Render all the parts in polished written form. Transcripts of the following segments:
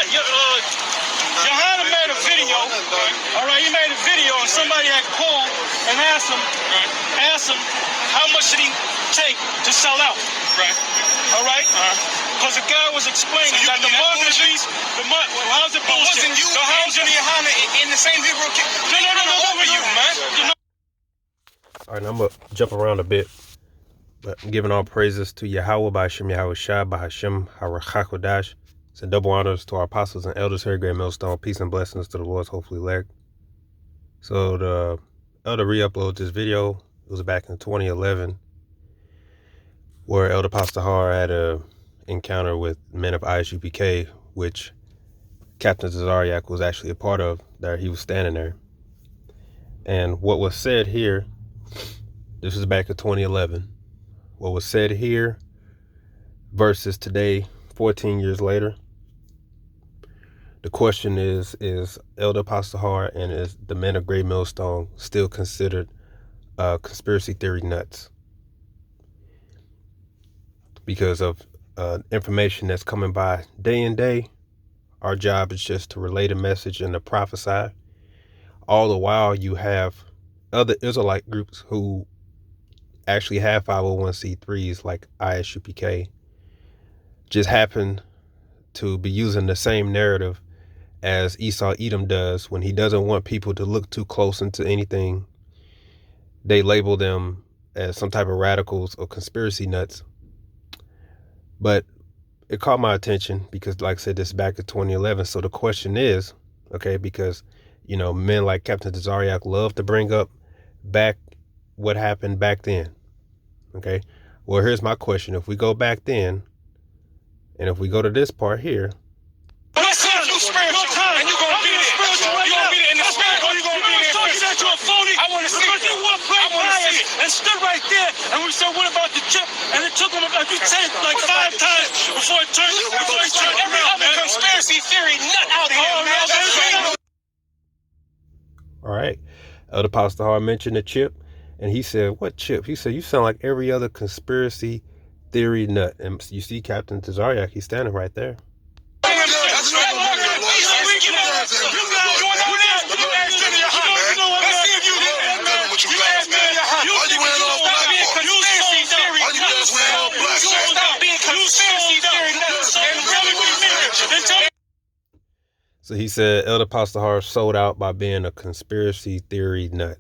Johanna made a video. All right, he made a video, and somebody had called and asked him how much did he take to sell out. Right. All right. Because the guy was explaining that the market piece, how's it bullshit? Wasn't you and Johanna in the same Hebrew? No, over you, man. All right, now I'm going to jump around a bit, but I'm giving all praises to Yahweh by Hashem Yahweh Shai by Hashem HaRachakodash. Send double honors to our apostles and elders here at Greatmillstone. Peace and blessings to the Lord's hopefully elect. So the elder re-uploaded this video. It was back in 2011 where Elder Pastor Har had a encounter with men of Isupk, which Captain Tazaryach was actually a part of. That he was standing there. And what was said here, this was back in 2011. What was said here versus today, 14 years later. The question is Elder Pastor Har and is the men of Greatmillstone still considered conspiracy theory nuts? Because of information that's coming by day and day, our job is just to relay the message and to prophesy. All the while you have other Israelite groups who actually have 501c3s like Isupk just happen to be using the same narrative as Esau Edom does when he doesn't want people to look too close into anything. They label them as some type of radicals or conspiracy nuts. But it caught my attention because, like I said, this is back in 2011. So the question is, okay, because, you know, men like Captain Tazaryach love to bring up back what happened back then. Okay, well, here's my question. If we go back then, and if we go to this part here, and stood right there, and we said, "What about the chip?" And it took him like you said like 5 times before it turned. Every other conspiracy theory nut out here, man. All right, Elder Pastor Har mentioned the chip, and he said, "What chip?" He said, "You sound like every other conspiracy theory nut." And you see Captain Tazaryach, he's standing right there. So he said Elder Pastor Har sold out by being a conspiracy theory nut.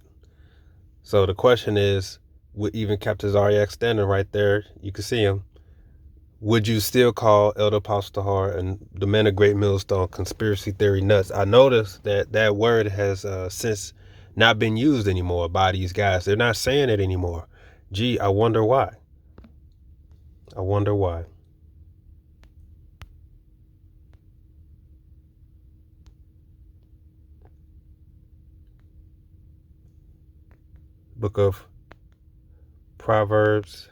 So the question is, with even Captain Tazaryach standing right there, you can see him, would you still call Elder Pastor Har and the men of Greatmillstone conspiracy theory nuts? I noticed that that word has since not been used anymore by these guys. They're not saying it anymore. Gee, I wonder why. I wonder why. Book of Proverbs.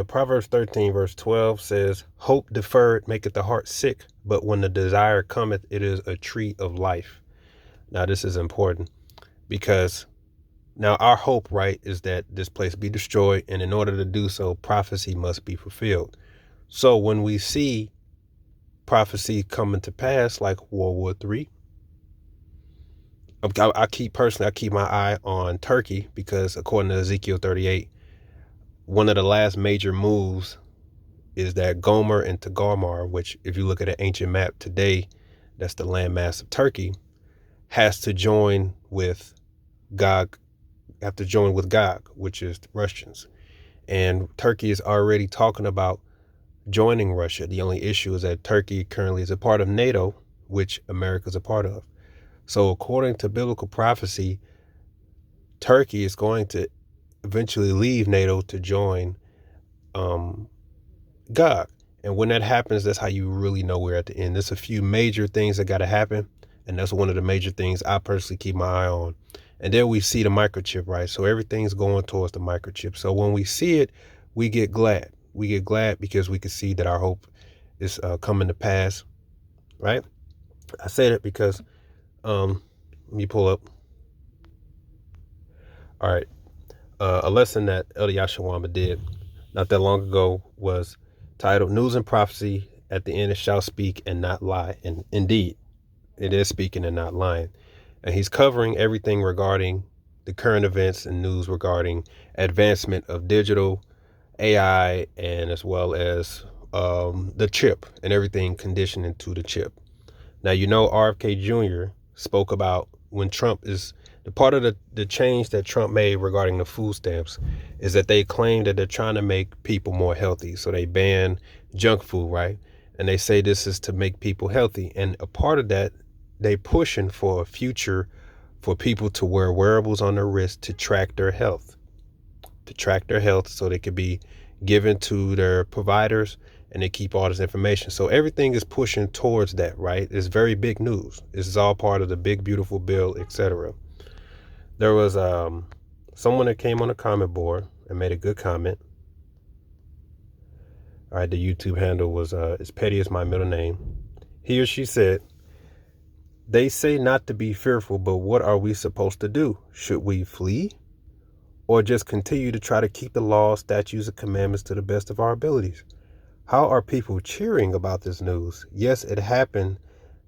Proverbs 13, verse 12 says, "Hope deferred maketh the heart sick, but when the desire cometh, it is a tree of life." Now, this is important because now our hope, right, is that this place be destroyed. And in order to do so, prophecy must be fulfilled. So when we see prophecy coming to pass, like World War III, I keep my eye on Turkey because according to Ezekiel 38, one of the last major moves is that Gomer and Togarmah, which if you look at an ancient map today, that's the landmass of Turkey, has to join with Gog, which is the Russians. And Turkey is already talking about joining Russia. The only issue is that Turkey currently is a part of NATO, which America is a part of. So according to biblical prophecy, Turkey is going to eventually leave NATO to join Gog. And when that happens, that's how you really know we're at the end. There's a few major things that got to happen. And that's one of the major things I personally keep my eye on. And then we see the microchip, right? So everything's going towards the microchip. So when we see it, we get glad. We get glad because we can see that our hope is coming to pass. right? I said it because, let me pull up. All right. A lesson that Elder Yashawama did not that long ago was titled News and Prophecy. At the end, it shall speak and not lie. And indeed, it is speaking and not lying. And he's covering everything regarding the current events and news regarding advancement of digital AI, and as well as the chip and everything conditioned into the chip. Now, RFK Jr. spoke about when Trump is the part of the change that Trump made regarding the food stamps is that they claim that they're trying to make people more healthy. So they ban junk food, right? And they say this is to make people healthy. And a part of that, they pushing for a future for people to wear wearables on their wrist to track their health, so they could be given to their providers and they keep all this information. So everything is pushing towards that, right? It's very big news. This is all part of the big, beautiful bill, etc. There was someone that came on the comment board and made a good comment. All right, the YouTube handle was as petty as my middle name. He or she said, they say not to be fearful, but what are we supposed to do? Should we flee or just continue to try to keep the laws, statutes, and commandments to the best of our abilities? How are people cheering about this news? Yes, it happened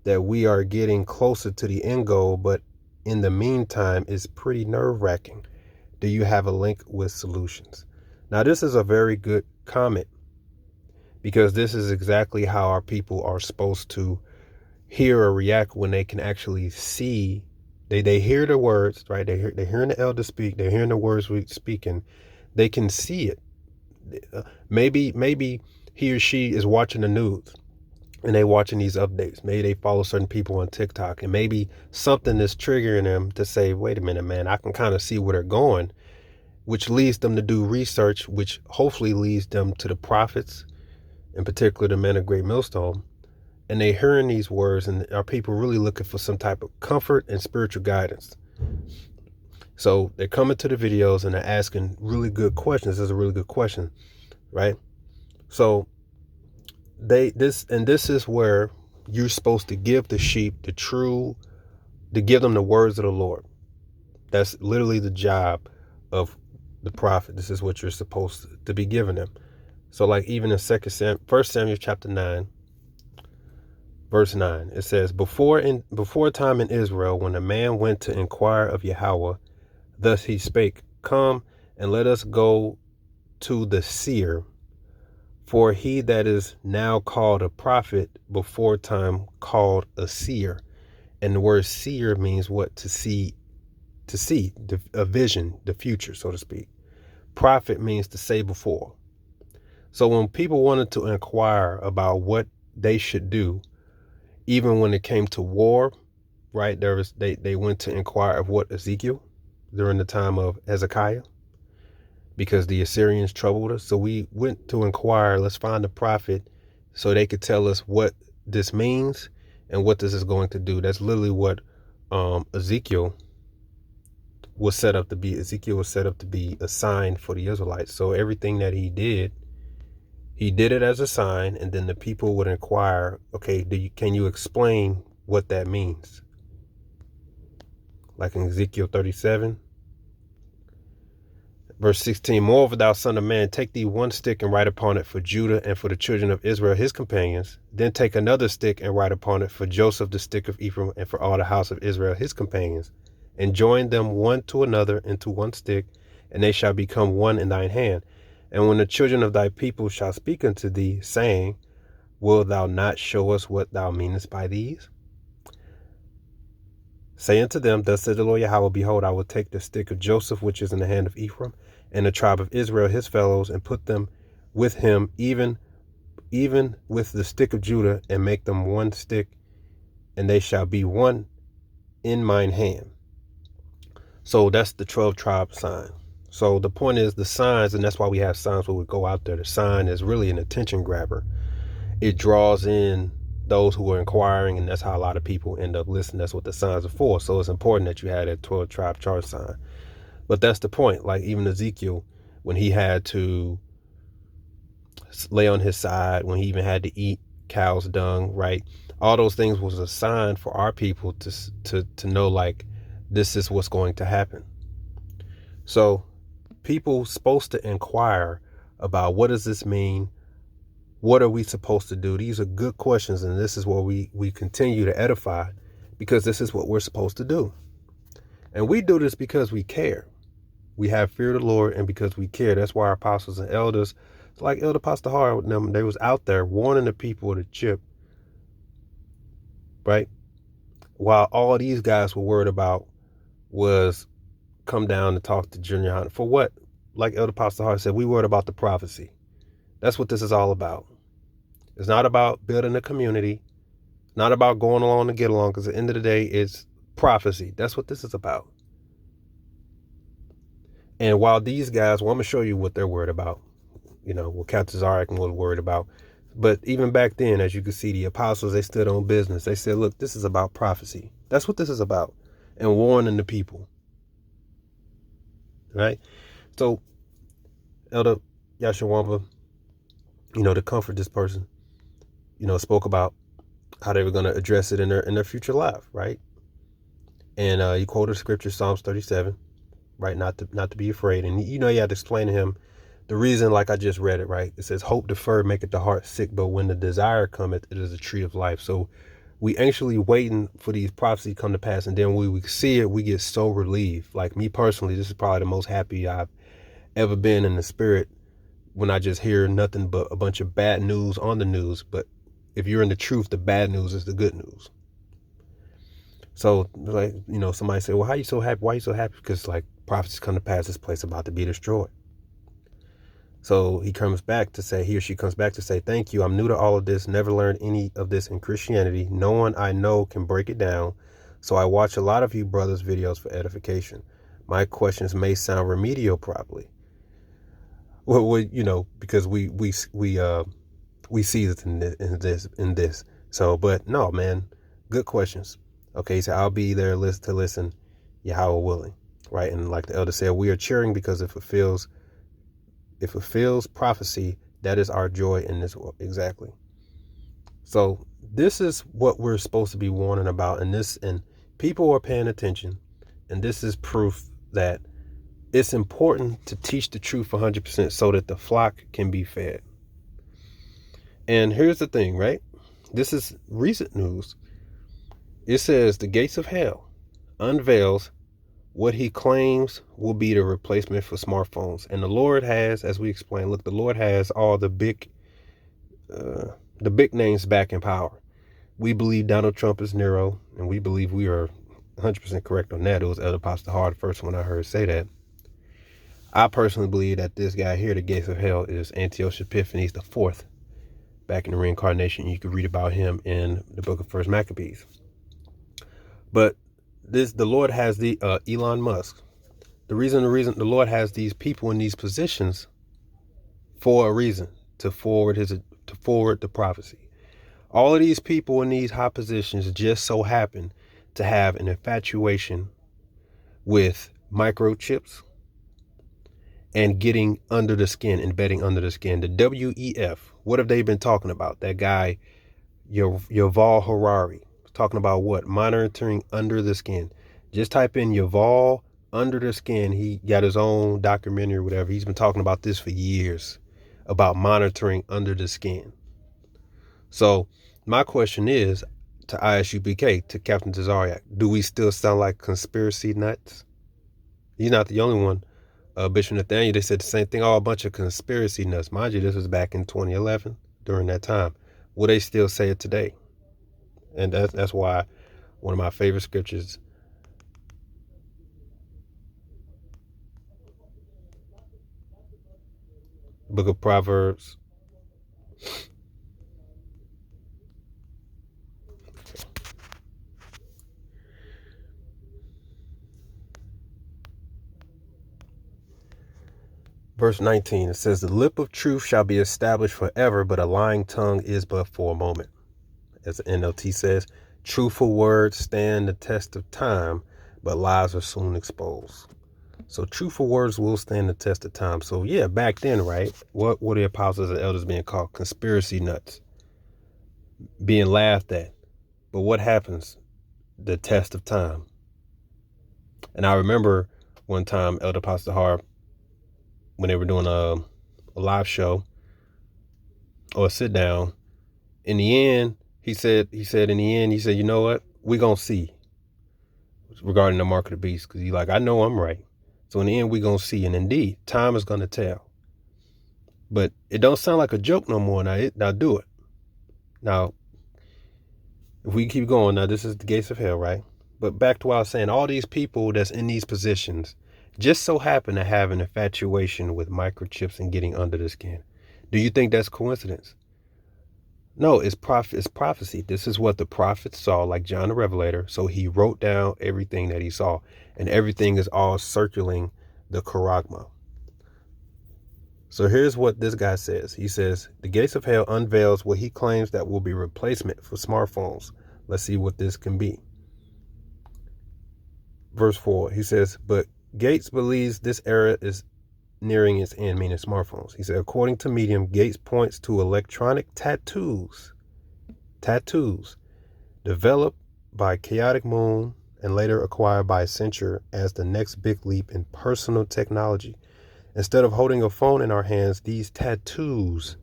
that we are getting closer to the end goal, but in the meantime, it's pretty nerve-wracking. Do you have a link with solutions? Now, this is a very good comment because this is exactly how our people are supposed to hear or react when they can actually see. They hear the words, right? They're hearing the elder speak. They're hearing the words we speaking. They can see it. Maybe he or she is watching the news and they watching these updates. Maybe they follow certain people on TikTok and maybe something is triggering them to say, wait a minute, man, I can kind of see where they're going, which leads them to do research, which hopefully leads them to the prophets, in particular the men of Greatmillstone. And they hearing these words, and are people really looking for some type of comfort and spiritual guidance? So they're coming to the videos and they're asking really good questions. This is a really good question, right? So this is where you're supposed to give the sheep to give them the words of the Lord. That's literally the job of the prophet. This is what you're supposed to be giving them. So like even in 1 Samuel chapter 9, verse 9, it says, before a time in Israel, when a man went to inquire of Yahweh, thus he spake, come and let us go to the seer, for he that is now called a prophet before time called a seer. And the word seer means what? To see, a vision, the future, so to speak. Prophet means to say before. So when people wanted to inquire about what they should do, even when it came to war, right, they went to inquire of what? Ezekiel, during the time of Hezekiah, because the Assyrians troubled us. So we went to inquire, let's find a prophet so they could tell us what this means and what this is going to do. That's literally what Ezekiel was set up to be. Ezekiel was set up to be a sign for the Israelites. So everything that he did it as a sign, and then the people would inquire, okay, can you explain what that means? Like in Ezekiel 37, verse 16, moreover, thou son of man, take thee one stick and write upon it for Judah and for the children of Israel, his companions. Then take another stick and write upon it for Joseph, the stick of Ephraim, and for all the house of Israel, his companions. And join them one to another into one stick, and they shall become one in thine hand. And when the children of thy people shall speak unto thee, saying, wilt thou not show us what thou meanest by these? Say unto them, thus said the Lord Yahweh, behold, I will take the stick of Joseph, which is in the hand of Ephraim, and the tribe of Israel, his fellows, and put them with him, even with the stick of Judah, and make them one stick, and they shall be one in mine hand. So that's the 12 tribe sign. So the point is the signs, and that's why we have signs where we go out there. The sign is really an attention grabber. It draws in those who are inquiring, and that's how a lot of people end up listening. That's what the signs are for. So it's important that you had that 12 tribe chart sign. But that's the point. Like even Ezekiel, when he had to lay on his side, when he even had to eat cow's dung, right? All those things was a sign for our people to know, like, this is what's going to happen. So people supposed to inquire about, what does this mean? What are we supposed to do? These are good questions, and this is what we continue to edify, because this is what we're supposed to do. And we do this because we care. We have fear of the Lord, and because we care. That's why our apostles and elders, like Elder Pastor Hart, they was out there warning the people of the chip, right? While all these guys were worried about was come down and talk to Junior Hunter. For what? Like Elder Pastor Hart said, we worried about the prophecy. That's what this is all about. It's not about building a community. Not about going along to get along, because at the end of the day, it's prophecy. That's what this is about. And while these guys, well, I'm going to show you what they're worried about. You know, what Captain Tazaryach was worried about. But even back then, as you can see, the apostles, they stood on business. They said, look, this is about prophecy. That's what this is about. And warning the people. Right? So, Elder Yashawamba, you know, to comfort this person, you know, spoke about how they were going to address it in their future life, right? And he quoted scripture, Psalms 37, right? Not to be afraid. And, you know, you had to explain to him the reason, like I just read it, right? It says, hope deferred maketh the heart sick, but when the desire cometh, it is a tree of life. So we actually waiting for these prophecies to come to pass. And then when we see it, we get so relieved. Like me personally, this is probably the most happy I've ever been in the spirit, when I just hear nothing but a bunch of bad news on the news. But if you're in the truth, the bad news is the good news. So, like, you know, somebody say, well, how you so happy? Why are you so happy? Because, like, prophecies come to pass, this place about to be destroyed. So he comes back to say, he or she comes back to say, thank you. I'm new to all of this. Never learned any of this in Christianity. No one I know can break it down. So I watch a lot of you brothers' videos for edification. My questions may sound remedial, probably. Well, you know, because we see this in this. So, but no, man, good questions. Okay, so I'll be there to listen, Yahweh willing, right? And like the elder said, we are cheering because it fulfills prophecy. That is our joy in this world. Exactly. So this is what we're supposed to be warning about, and people are paying attention, and this is proof that it's important to teach the truth 100% so that the flock can be fed. And here's the thing, right? This is recent news. It says the gates of hell unveils what he claims will be the replacement for smartphones. And the Lord has, as we explained, look, the Lord has all the big names back in power. We believe Donald Trump is Nero, and we believe we are 100% correct on that. It was Elder Pastor Hart, the first one I heard say that. I personally believe that this guy here, the gates of hell, is Antiochus Epiphanes the fourth, back in the reincarnation. You can read about him in the book of First Maccabees. But the Lord has the Elon Musk. The reason the Lord has these people in these positions for a reason, to forward the prophecy. All of these people in these high positions just so happen to have an infatuation with microchips and getting under the skin, embedding under the skin. The WEF, what have they been talking about? That guy, Yuval Harari, talking about what? Monitoring under the skin. Just type in Yuval under the skin. He got his own documentary or whatever. He's been talking about this for years, about monitoring under the skin. So my question is to Isupk, to Captain Tazaryach, do we still sound like conspiracy nuts? He's not the only one. Bishop Nathaniel, they said the same thing. Oh, a bunch of conspiracy nuts. Mind you, this was back in 2011, during that time. Will they still say it today? And that's why one of my favorite scriptures, book of Proverbs, verse 19, it says, the lip of truth shall be established forever, but a lying tongue is but for a moment. As the NLT says, truthful words stand the test of time, but lies are soon exposed. So truthful words will stand the test of time. So yeah, back then, right, what were the apostles and elders being called? Conspiracy nuts. being laughed at. But what happens? The test of time. And I remember one time Elder Pastor Harp, when they were doing a live show or a sit down, in the end, he said, you know what? We're going to see regarding the mark of the beast. Because he's like, I know I'm right. So in the end, we're going to see. And indeed, time is going to tell. But it don't sound like a joke no more. Now do it. Now, if we keep going, now this is the gates of hell, right? But back to what I was saying, all these people that's in these positions just so happen to have an infatuation with microchips and getting under the skin. Do you think that's coincidence? No, it's prophecy. This is what the prophets saw, like John the Revelator. So he wrote down everything that he saw, and everything is all circling the charagma. So here's what this guy says. He says, the gates of hell unveils what he claims that will be replacement for smartphones. Let's see what this can be. Verse 4, he says, but Gates believes this era is nearing its end, meaning smartphones. He said, according to Medium, Gates points to electronic tattoos developed by Chaotic Moon and later acquired by Accenture as the next big leap in personal technology. Instead of holding a phone in our hands, these tattoos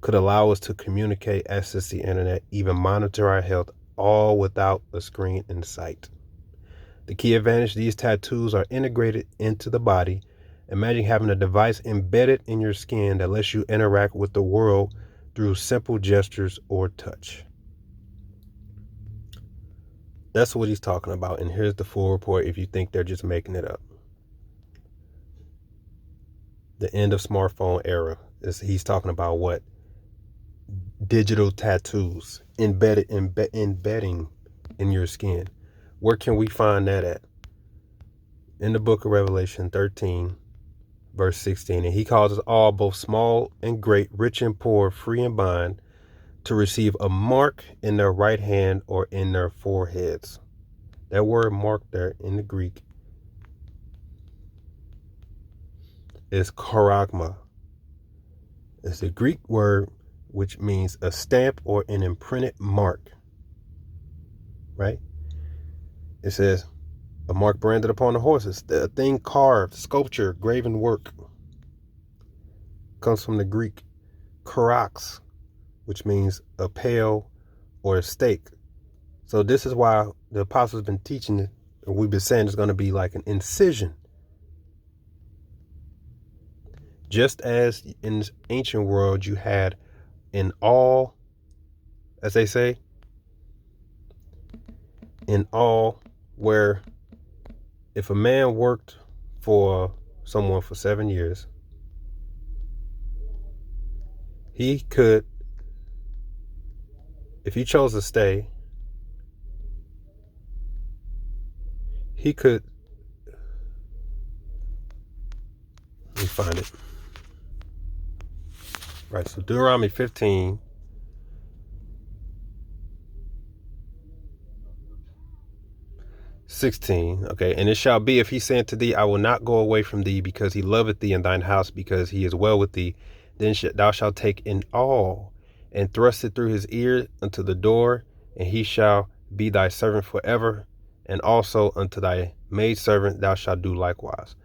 could allow us to communicate, access the internet, even monitor our health, all without a screen in sight. The key advantage, these tattoos are integrated into the body. Imagine having a device embedded in your skin that lets you interact with the world through simple gestures or touch. That's what he's talking about. And here's the full report if you think they're just making it up. The end of smartphone era is he's talking about what? Digital tattoos embedding in your skin. Where can we find that at? In the book of Revelation 13, verse 16. And he calls us all, both small and great, rich and poor, free and bond, to receive a mark in their right hand or in their foreheads. That word mark there in the Greek is charagma. It's the Greek word which means a stamp or an imprinted mark. Right? It says a mark branded upon the horses. The thing carved, sculpture, graven work. Comes from the Greek charax, which means a pale or a stake. So this is why the apostles have been teaching it, and we've been saying it's going to be like an incision. Just as in this ancient world you had in all, as they say, in all, where if a man worked for someone for 7 years, he could, if he chose to stay, he could, let me find it. Right, so Deuteronomy 15, okay, and it shall be, if he say unto thee, I will not go away from thee, because he loveth thee in thine house, because he is well with thee, then thou shalt take an awl and thrust it through his ear unto the door, and he shall be thy servant forever, and also unto thy maidservant thou shalt do likewise.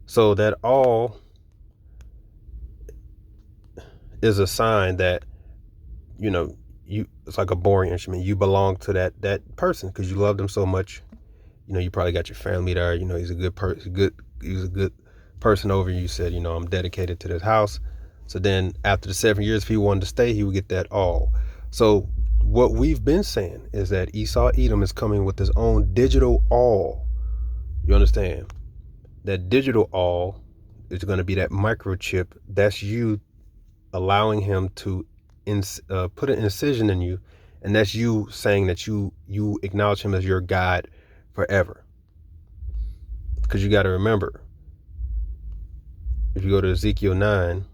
So that awl is a sign that, you know, it's like a boring instrument. You belong to that person because you love them so much. You know, you probably got your family there. You know, he's a good person over you. You said, you know, I'm dedicated to this house. So then after the 7 years, if he wanted to stay, he would get that awl. So what we've been saying is that Esau Edom is coming with his own digital awl. You understand? That digital awl is going to be that microchip. That's you allowing him to put an incision in you, and that's you saying that you acknowledge him as your God forever. Because you got to remember, if you go to Ezekiel 9,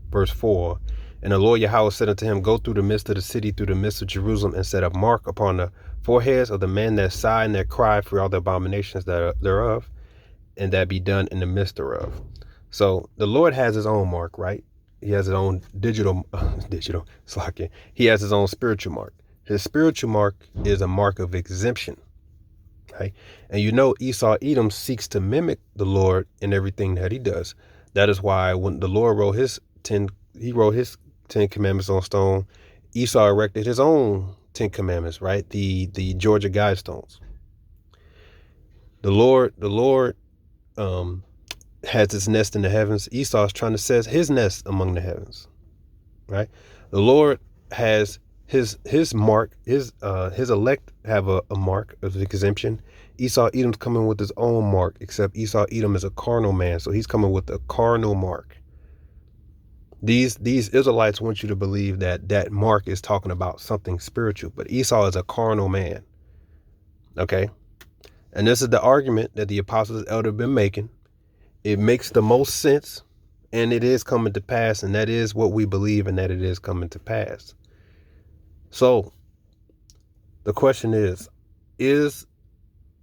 verse 4, and the Lord Yahweh said unto him, go through the midst of the city, through the midst of Jerusalem, and set a mark upon the foreheads of the men that sigh and that cry for all the abominations thereof, and that be done in the midst thereof. So the Lord has his own mark, right? He has his own digital slacking. He has his own spiritual mark. His spiritual mark is a mark of exemption. Right? And you know, Esau Edom seeks to mimic the Lord in everything that he does. That is why when the Lord wrote his 10 commandments on stone, Esau erected his own 10 commandments, right? The Georgia Guidestones. The Lord has his nest in the heavens. Esau is trying to set his nest among the heavens, right? The Lord has his mark, his elect have a mark of exemption. Esau Edom's coming with his own mark, except Esau Edom is a carnal man, so he's coming with a carnal mark. These Israelites want you to believe that mark is talking about something spiritual, but Esau is a carnal man. Okay? And this is the argument that the apostles elder have been making. It makes the most sense, and it is coming to pass, and that is what we believe, and that it is coming to pass. So the question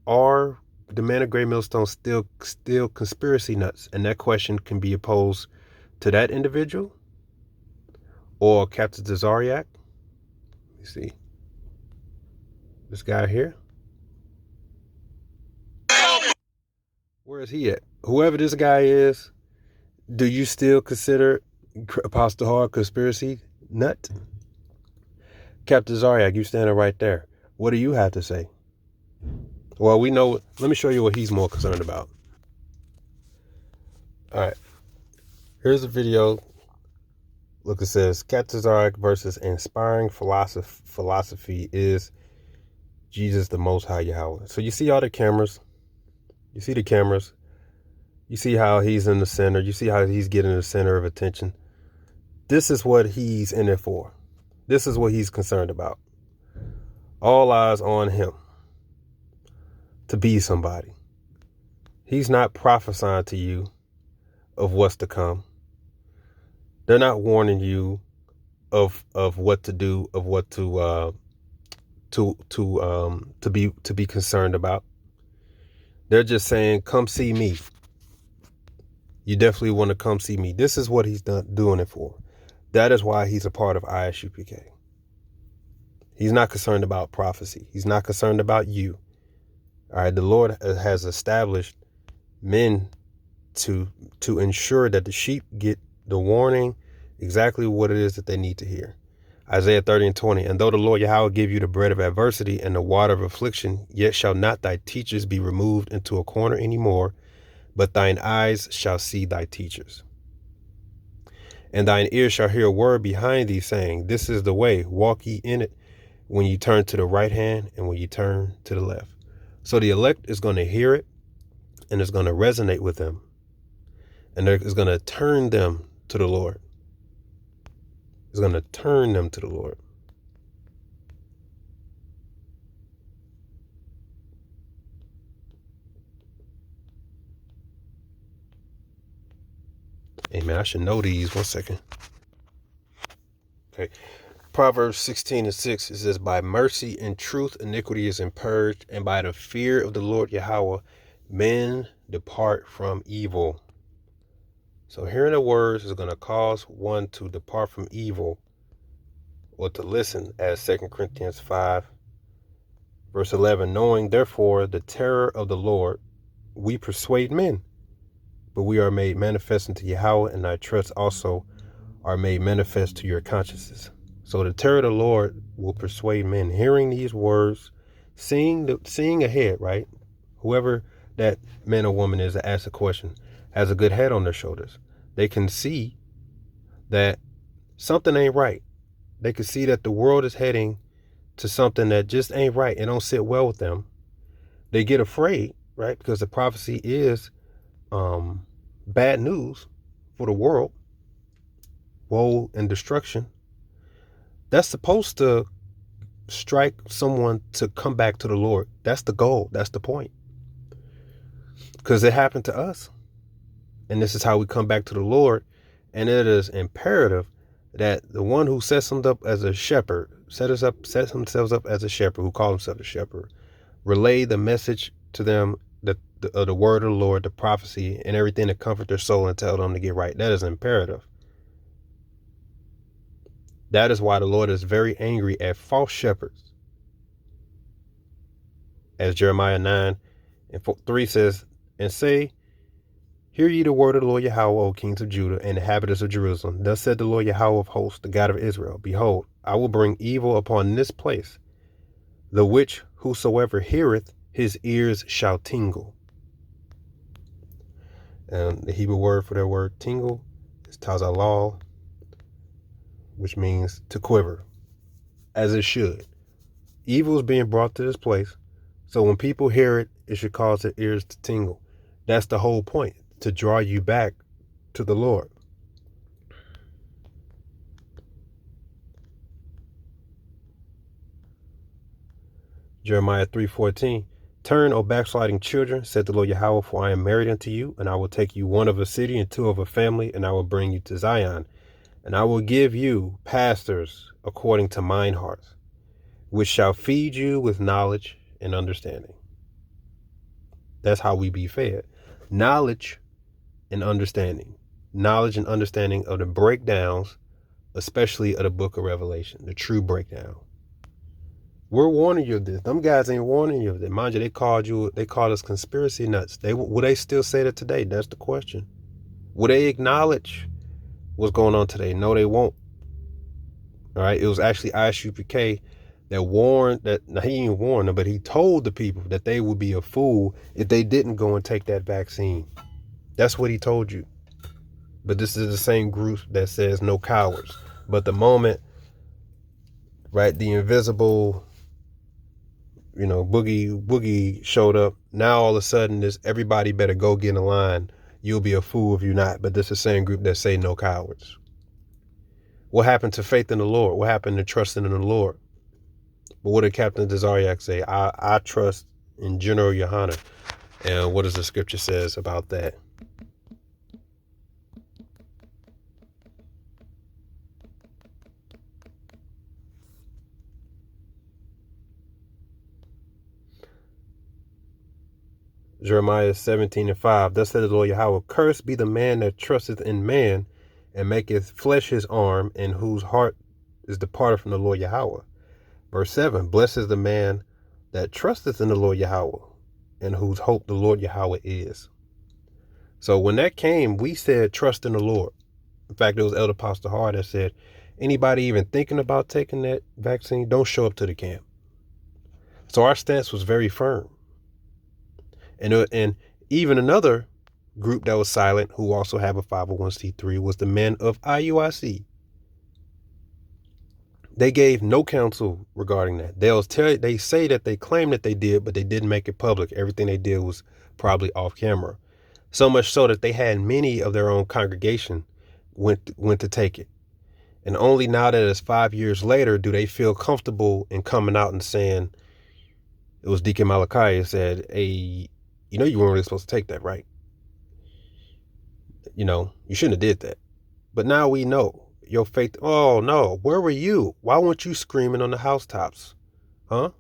are the men of Greatmillstone still conspiracy nuts? And that question can be posed to that individual or Captain Tazaryach. Let me see. This guy here. Where is he at? Whoever this guy is, do you still consider Apostle Hard conspiracy nut? Captain Tazaryach, you standing right there. What do you have to say? Well, we know. Let me show you what he's more concerned about. All right. Here's a video. Look, it says, Captain Tazaryach versus inspiring philosophy is Jesus the Most High Yahweh. So you see all the cameras. You see the cameras. You see how he's in the center. You see how he's getting the center of attention. This is what he's in it for. This is what he's concerned about. All eyes on him to be somebody. He's not prophesying to you of what's to come. They're not warning you of what to do, of what to be concerned about. They're just saying, come see me. You definitely want to come see me. This is what he's doing it for. That is why he's a part of Isupk. He's not concerned about prophecy. He's not concerned about you. All right. The Lord has established men to ensure that the sheep get the warning, exactly what it is that they need to hear. Isaiah 30:20. And though the Lord Yahweh give you the bread of adversity and the water of affliction, yet shall not thy teachers be removed into a corner anymore, but thine eyes shall see thy teachers. And thine ears shall hear a word behind thee saying, this is the way, walk ye in it, when you turn to the right hand and when you turn to the left. So the elect is going to hear it, and it's going to resonate with them. And it's going to turn them to the Lord. It's going to turn them to the Lord. Hey, man, I should know these. 1 second. Okay. Proverbs 16:6, it says, by mercy and truth iniquity is purged, and by the fear of the Lord Yahweh men depart from evil. So hearing the words is going to cause one to depart from evil, or to listen, as 2 Corinthians 5 verse 11, knowing therefore the terror of the Lord, we persuade men, but we are made manifest unto Yahweh, and thy trusts also are made manifest to your consciences. So the terror of the Lord will persuade men. Hearing these words, seeing ahead, right? Whoever that man or woman is that asks a question has a good head on their shoulders. They can see that something ain't right. They can see that the world is heading to something that just ain't right. It don't sit well with them. They get afraid, right? Because the prophecy is bad news for the world. Woe and destruction. That's supposed to strike someone to come back to the Lord. That's the goal. That's the point. Because it happened to us. And this is how we come back to the Lord. And it is imperative that the one who sets himself up as a shepherd, sets themselves up as a shepherd, who calls himself a shepherd, relay the message to them, the word of the Lord, the prophecy, and everything to comfort their soul and tell them to get right. That is imperative. That is why the Lord is very angry at false shepherds. As Jeremiah 9:3 says, and say, hear ye the word of the Lord Yahweh, O kings of Judah, and inhabitants of Jerusalem. Thus said the Lord Yahweh of hosts, the God of Israel, behold, I will bring evil upon this place, the which whosoever heareth, his ears shall tingle. And the Hebrew word for that word tingle is Tazaryach, which means to quiver, as it should. Evil is being brought to this place, so when people hear it, it should cause their ears to tingle. That's the whole point, to draw you back to the Lord. Jeremiah 3:14, turn, O backsliding children, said the Lord Yahweh, for I am married unto you, and I will take you one of a city and two of a family, and I will bring you to Zion, and I will give you pastors according to mine heart, which shall feed you with knowledge and understanding. That's how we be fed. Knowledge and understanding. Knowledge and understanding of the breakdowns, especially of the book of Revelation, the true breakdown. We're warning you of this. Them guys ain't warning you of this. Mind you, they called us conspiracy nuts. Will they still say that today? That's the question. Will they acknowledge what's going on today? No, they won't. All right. It was actually Isupk that warned that. Now, he didn't warn them, but he told the people that they would be a fool if they didn't go and take that vaccine. That's what he told you. But this is the same group that says no cowards. But the moment, right, the invisible, boogie showed up, now all of a sudden this everybody better go get in line. You'll be a fool if you're not. But this is the same group that say no cowards. What happened to faith in the Lord? What happened to trusting in the Lord? But what did Captain Tazaryach say? I trust in General Yohanan. And what does the scripture says about that? Jeremiah 17:5. Thus said the Lord Yahweh, cursed be the man that trusteth in man, and maketh flesh his arm, and whose heart is departed from the Lord Yahweh. Verse 7. Blessed is the man that trusteth in the Lord Yahweh, and whose hope the Lord Yahweh is. So when that came, we said trust in the Lord. In fact, it was Elder Pastor Hard that said, anybody even thinking about taking that vaccine, don't show up to the camp. So our stance was very firm. And even another group that was silent, who also have a 501c3, was the men of IUIC. They gave no counsel regarding that. They say that they claim that they did, but they didn't make it public. Everything they did was probably off camera. So much so that they had many of their own congregation went to take it. And only now that it's 5 years later do they feel comfortable in coming out and saying, it was Deacon Malachi said, hey, you weren't really supposed to take that, right? You shouldn't have did that. But now we know your faith. Oh no, where were you? Why weren't you screaming on the housetops? Huh?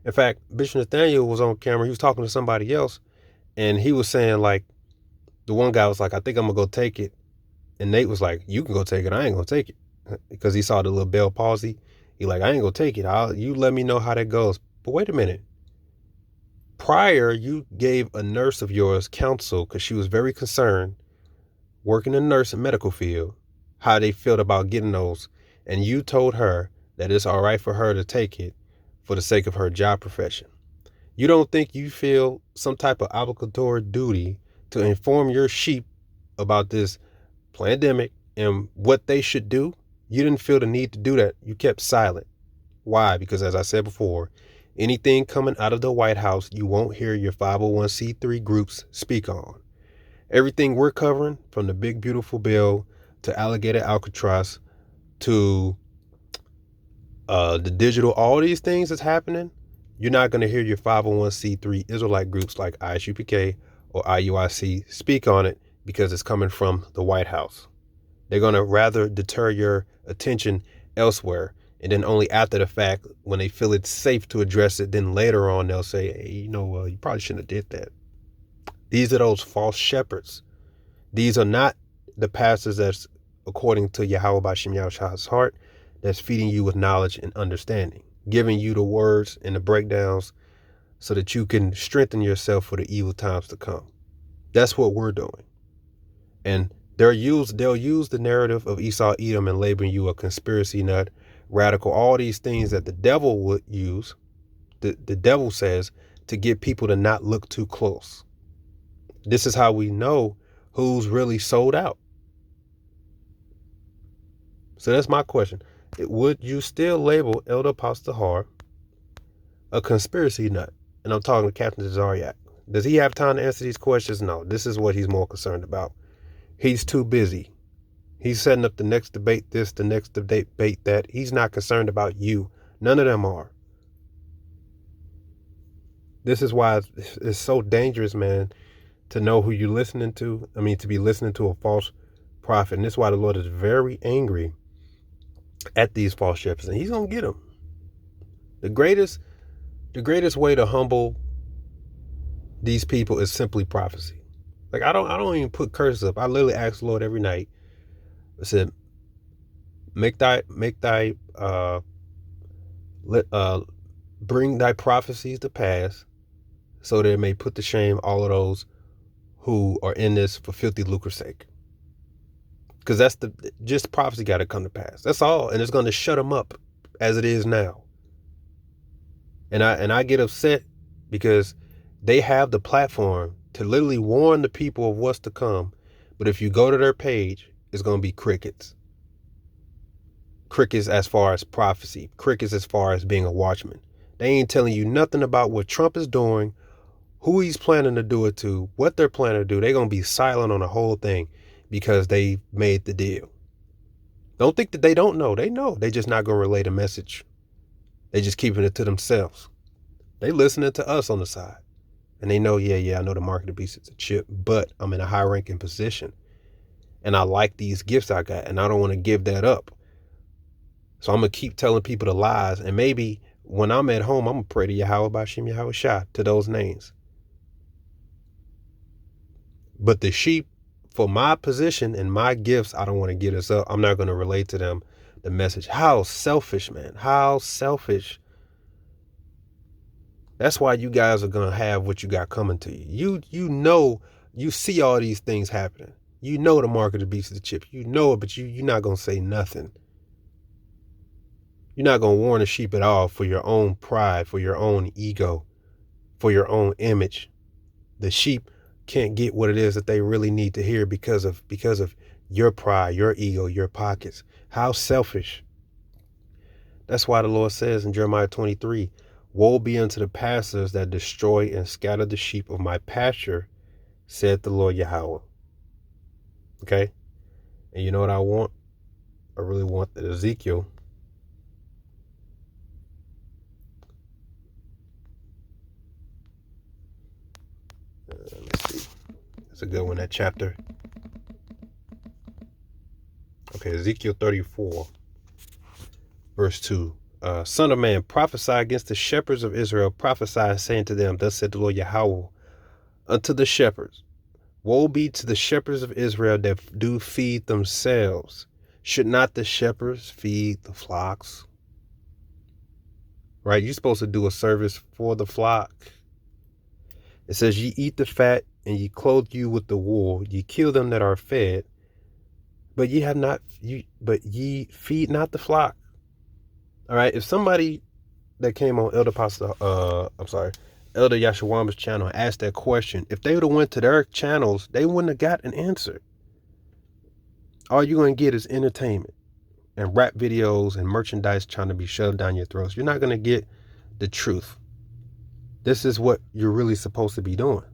In fact, Bishop Nathaniel was on camera. He was talking to somebody else, and he was saying, like, the one guy was like, I think I'm gonna go take it. And Nate was like, you can go take it. I ain't gonna take it. Because he saw the little Bell palsy. He like, I ain't gonna take it. You let me know how that goes. But wait a minute. Prior, you gave a nurse of yours counsel because she was very concerned, working in the nurse and medical field, how they felt about getting those. And you told her that it's all right for her to take it for the sake of her job profession. You don't think you feel some type of obligatory duty to inform your sheep about this pandemic and what they should do? You didn't feel the need to do that. You kept silent. Why? Because as I said before, anything coming out of the White House, you won't hear your 501c3 groups speak on. Everything we're covering, from the big beautiful bill to alligator Alcatraz to the digital, all these things that's happening, you're not going to hear your 501c3 Israelite groups like Isupk or IUIC speak on it because it's coming from the White House. They're going to rather deter your attention elsewhere. And then only after the fact, when they feel it's safe to address it, then later on they'll say, hey, you probably shouldn't have did that. These are those false shepherds. These are not the pastors that's according to Yahweh B'Shem Yahshua's heart. that's feeding you with knowledge and understanding, giving you the words and the breakdowns so that you can strengthen yourself for the evil times to come. That's what we're doing. And they'll use the narrative of Esau, Edom, and labeling you a conspiracy nut, radical, all these things that the devil would use, the devil says, to get people to not look too close. This is how we know who's really sold out. So that's my question. Would you still label Elder Apostle Har a conspiracy nut? And I'm talking to Captain Tazaryach. Does he have time to answer these questions? No. This is what he's more concerned about. He's too busy. He's setting up the next debate this, the next debate that. He's not concerned about you. None of them are. This is why it's so dangerous, man, to know who you're listening to. I mean, to be listening to a false prophet. And this is why the Lord is very angry at these false shepherds. And he's going to get them. The greatest way to humble these people is simply prophecy. Like, I don't even put curses up. I literally ask the Lord every night. I said, bring thy prophecies to pass, so that it may put to shame all of those who are in this for filthy lucre's sake. Because that's just prophecy got to come to pass. That's all. And it's going to shut them up as it is now. And I get upset because they have the platform to literally warn the people of what's to come. But if you go to their page, it's going to be crickets. Crickets as far as prophecy. Crickets as far as being a watchman. They ain't telling you nothing about what Trump is doing, who he's planning to do it to, what they're planning to do. They're going to be silent on the whole thing because they made the deal. Don't think that they don't know. They know. They just not going to relay the message. They just keeping it to themselves. They listening to us on the side. And they know, I know the mark of the beast is a chip, but I'm in a high ranking position. And I like these gifts I got, and I don't want to give that up. So I'm going to keep telling people the lies. And maybe when I'm at home, I'm going to pray to Yahweh Bashim Yahweh Shah, to those names. But the sheep, for my position and my gifts, I don't want to get us up. I'm not going to relate to them the message. How selfish, man. How selfish. That's why you guys are going to have what you got coming to you. You know, you see all these things happening. You know the mark of the beast is the chip. You know it, but you're not going to say nothing. You're not going to warn the sheep at all for your own pride, for your own ego, for your own image. The sheep can't get what it is that they really need to hear because of your pride, your ego, your pockets. How selfish. That's why the Lord says in Jeremiah 23, woe be unto the pastors that destroy and scatter the sheep of my pasture, said the Lord Yahweh. Okay? And you know what I want? I really want that Ezekiel. Let me see. It's a good one, that chapter. Okay, Ezekiel 34, verse 2. Son of man, prophesy against the shepherds of Israel. Prophesy, saying to them, thus said the Lord Yahweh, unto the shepherds. Woe be to the shepherds of Israel that do feed themselves. Should not the shepherds feed the flocks? Right? You're supposed to do a service for the flock. It says, ye eat the fat, and ye clothe you with the wool. Ye kill them that are fed, but ye feed not the flock. All right. If somebody that came on Elder Yashawama's channel and asked that question, if they would have went to their channels, they wouldn't have got an answer. All you're going to get is entertainment and rap videos and merchandise trying to be shoved down your throats. You're not going to get the truth. This is what you're really supposed to be doing.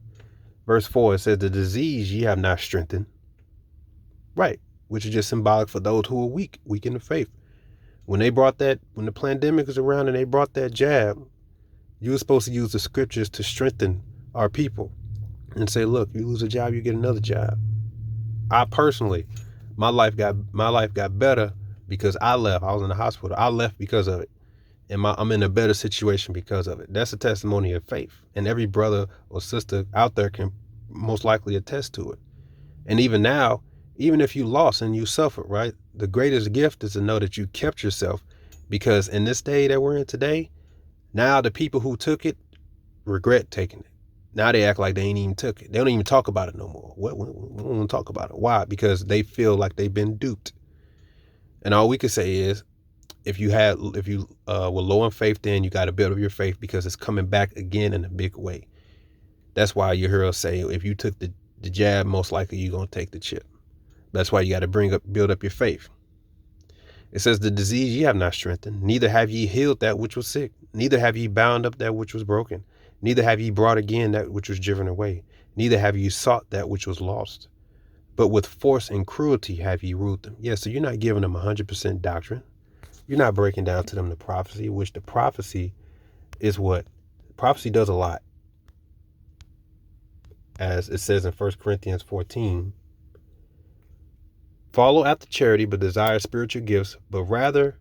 Verse 4, it says, the disease ye have not strengthened. Right. Which is just symbolic for those who are weak in the faith. When the pandemic was around and they brought that jab, you were supposed to use the scriptures to strengthen our people and say, look, you lose a job, you get another job. I personally, my life got better because I left. I was in the hospital. I left because of it. And I'm in a better situation because of it. That's a testimony of faith. And every brother or sister out there can most likely attest to it. And even now, even if you lost and you suffered, right? The greatest gift is to know that you kept yourself, because in this day that we're in today, now the people who took it regret taking it. Now they act like they ain't even took it. They don't even talk about it no more. We don't want to talk about it. Why? Because they feel like they've been duped. And all we can say is, if you were low in faith, then you got to build up your faith, because it's coming back again in a big way. That's why you hear us say, if you took the jab, most likely you're going to take the chip. That's why you got to build up your faith. It says, the disease ye have not strengthened, neither have ye healed that which was sick, neither have ye bound up that which was broken, neither have ye brought again that which was driven away, neither have ye sought that which was lost. But with force and cruelty have ye ruled them. Yeah, so you're not giving them 100% doctrine. You're not breaking down to them the prophecy, which the prophecy is what? Prophecy does a lot. As it says in 1 Corinthians 14, follow after charity, but desire spiritual gifts, but rather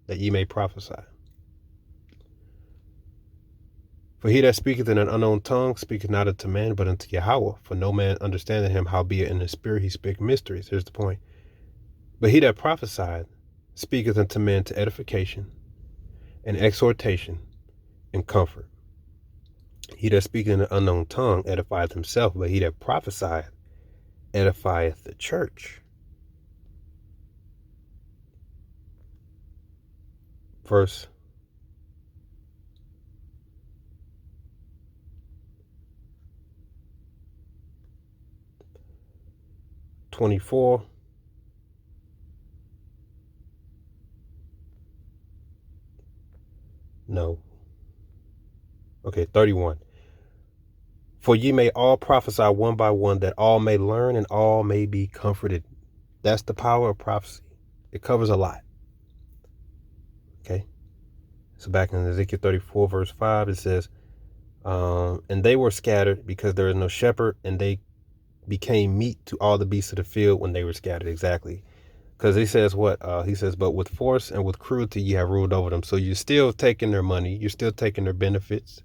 that ye may prophesy. For he that speaketh in an unknown tongue speaketh not unto man, but unto Yahweh. For no man understandeth him, howbeit in the spirit he spake mysteries. Here's the point. But he that prophesied speaketh unto men to edification and exhortation and comfort. He that speaketh in an unknown tongue edifieth himself, but he that prophesieth edifieth the church. Verse 24. No. Okay, 31. For ye may all prophesy one by one, that all may learn and all may be comforted. That's the power of prophecy. It covers a lot. Okay. So back in Ezekiel 34, verse 5, it says, and they were scattered because there is no shepherd, and they became meat to all the beasts of the field when they were scattered. Exactly. Because he says what? He says, but with force and with cruelty you have ruled over them. So you're still taking their money. You're still taking their benefits.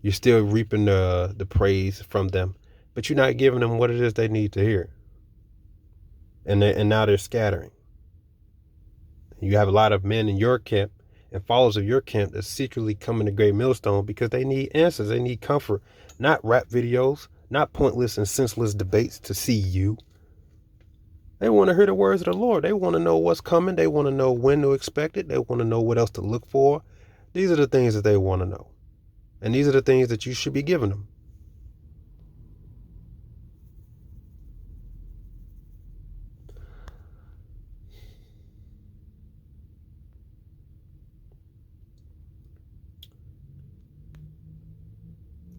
You're still reaping the praise from them. But you're not giving them what it is they need to hear. And now they're scattering. You have a lot of men in your camp and followers of your camp that secretly come into Greatmillstone because they need answers. They need comfort. Not rap videos. Not pointless and senseless debates to see you. They want to hear the words of the Lord. They want to know what's coming. They want to know when to expect it. They want to know what else to look for. These are the things that they want to know. And these are the things that you should be giving them.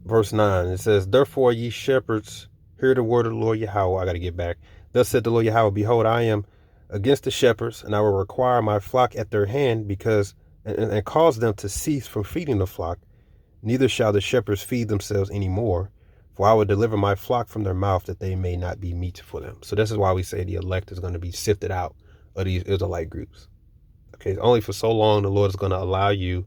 Verse 9, it says, therefore ye shepherds, hear the word of the Lord Yahweh. I got to get back. Thus said the Lord Yahweh, behold, I am against the shepherds, and I will require my flock at their hand, because and cause them to cease from feeding the flock. Neither shall the shepherds feed themselves any more, for I will deliver my flock from their mouth, that they may not be meat for them. So this is why we say the elect is going to be sifted out of these Israelite groups. Okay, only for so long the Lord is going to allow you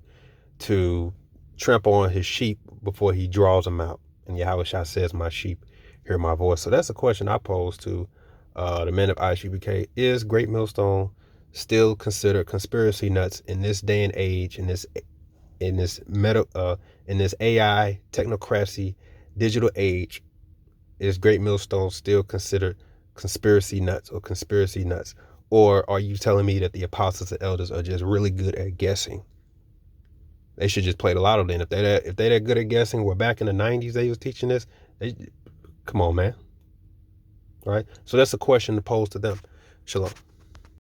to trample on his sheep before he draws them out. And Yahweh Shah says, my sheep hear my voice. So that's a question I pose to the men of Isupk. Is Greatmillstone still considered conspiracy nuts in this day and age, in this AI technocracy digital age? Is Greatmillstone still considered conspiracy nuts? Or are you telling me that the apostles and elders are just really good at guessing? They should just play the lotto then. If they're that good at guessing, we're back in the 90s they was teaching this. Come on, man. All right? So that's a question to pose to them. Shalom.